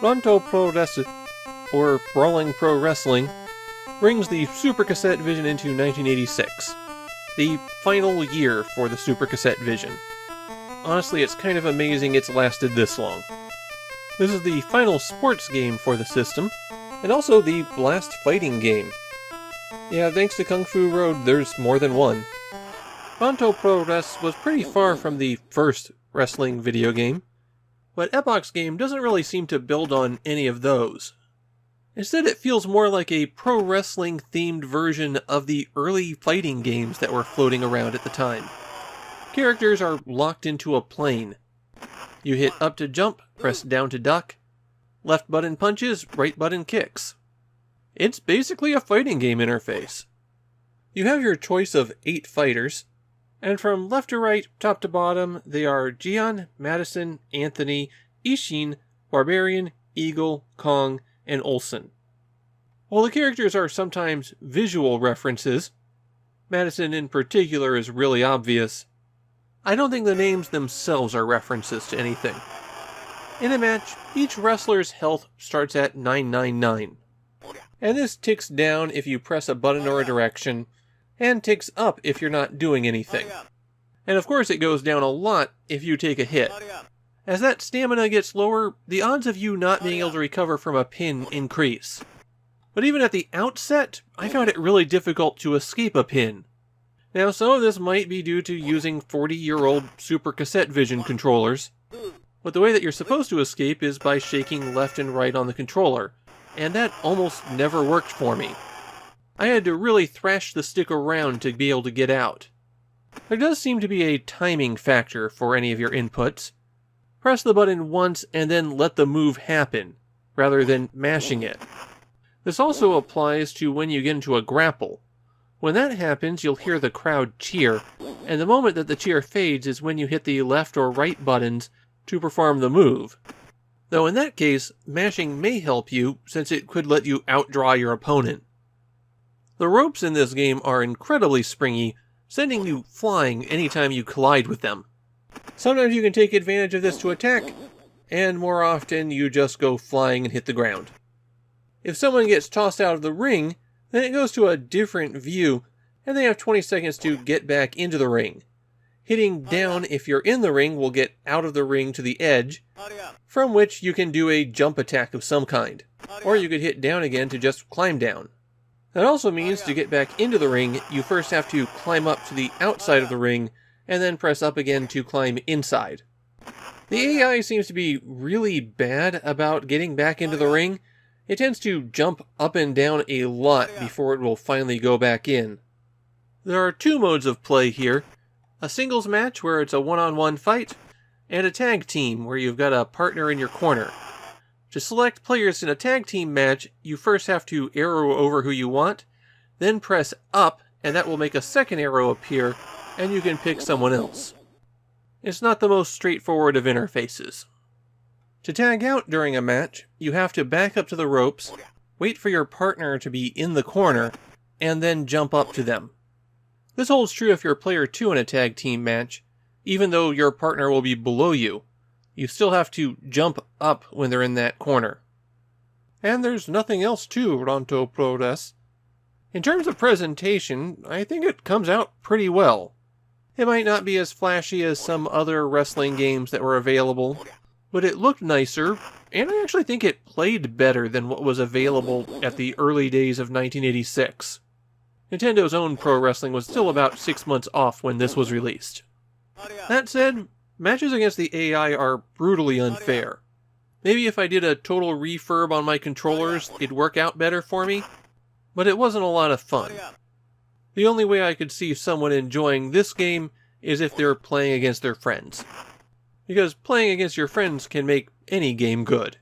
Rantou Pro-Wres, or Brawling Pro Wrestling, brings the Super Cassette Vision into 1986, the final year for the Super Cassette Vision. Honestly, it's kind of amazing it's lasted this long. This is the final sports game for the system, and also the last fighting game. Yeah, thanks to Kung Fu Road, there's more than one. Rantou Pro-Wres was pretty far from the first wrestling video game, but Epoch's game doesn't really seem to build on any of those. Instead, it feels more like a pro wrestling themed version of the early fighting games that were floating around at the time. Characters are locked into a plane. You hit up to jump, press down to duck, left button punches, right button kicks. It's basically a fighting game interface. You have your choice of 8 fighters, and from left to right, top to bottom, they are Jian, Madison, Anthony, Ishin, Barbarian, Eagle, Kong, and Olsen. While the characters are sometimes visual references, Madison in particular is really obvious, I don't think the names themselves are references to anything. In a match, each wrestler's health starts at 999, and this ticks down if you press a button or a direction, and ticks up if you're not doing anything. And of course it goes down a lot if you take a hit. As that stamina gets lower, the odds of you not being able to recover from a pin increase. But even at the outset, I found it really difficult to escape a pin. Now some of this might be due to using 40-year-old Super Cassette Vision controllers, but the way that you're supposed to escape is by shaking left and right on the controller, and that almost never worked for me. I had to really thrash the stick around to be able to get out. There does seem to be a timing factor for any of your inputs. Press the button once and then let the move happen, rather than mashing it. This also applies to when you get into a grapple. When that happens, you'll hear the crowd cheer, and the moment that the cheer fades is when you hit the left or right buttons to perform the move. Though in that case, mashing may help you, since it could let you outdraw your opponent. The ropes in this game are incredibly springy, sending you flying anytime you collide with them. Sometimes you can take advantage of this to attack, and more often you just go flying and hit the ground. If someone gets tossed out of the ring, then it goes to a different view, and they have 20 seconds to get back into the ring. Hitting down if you're in the ring will get out of the ring to the edge, from which you can do a jump attack of some kind, or you could hit down again to just climb down. That also means to get back into the ring, you first have to climb up to the outside of the ring, and then press up again to climb inside. The AI seems to be really bad about getting back into the ring. It tends to jump up and down a lot before it will finally go back in. There are 2 modes of play here. A singles match where it's a one-on-one fight, and a tag team where you've got a partner in your corner. To select players in a tag team match, you first have to arrow over who you want, then press up, and that will make a second arrow appear, and you can pick someone else. It's not the most straightforward of interfaces. To tag out during a match, you have to back up to the ropes, wait for your partner to be in the corner, and then jump up to them. This holds true if you're player 2 in a tag team match, even though your partner will be below you. You still have to jump up when they're in that corner. And there's nothing else to Rantou Pro-Wres. In terms of presentation, I think it comes out pretty well. It might not be as flashy as some other wrestling games that were available, but it looked nicer, and I actually think it played better than what was available at the early days of 1986. Nintendo's own pro wrestling was still about 6 months off when this was released. That said, matches against the AI are brutally unfair. Maybe if I did a total refurb on my controllers, it'd work out better for me, but it wasn't a lot of fun. The only way I could see someone enjoying this game is if they're playing against their friends. Because playing against your friends can make any game good.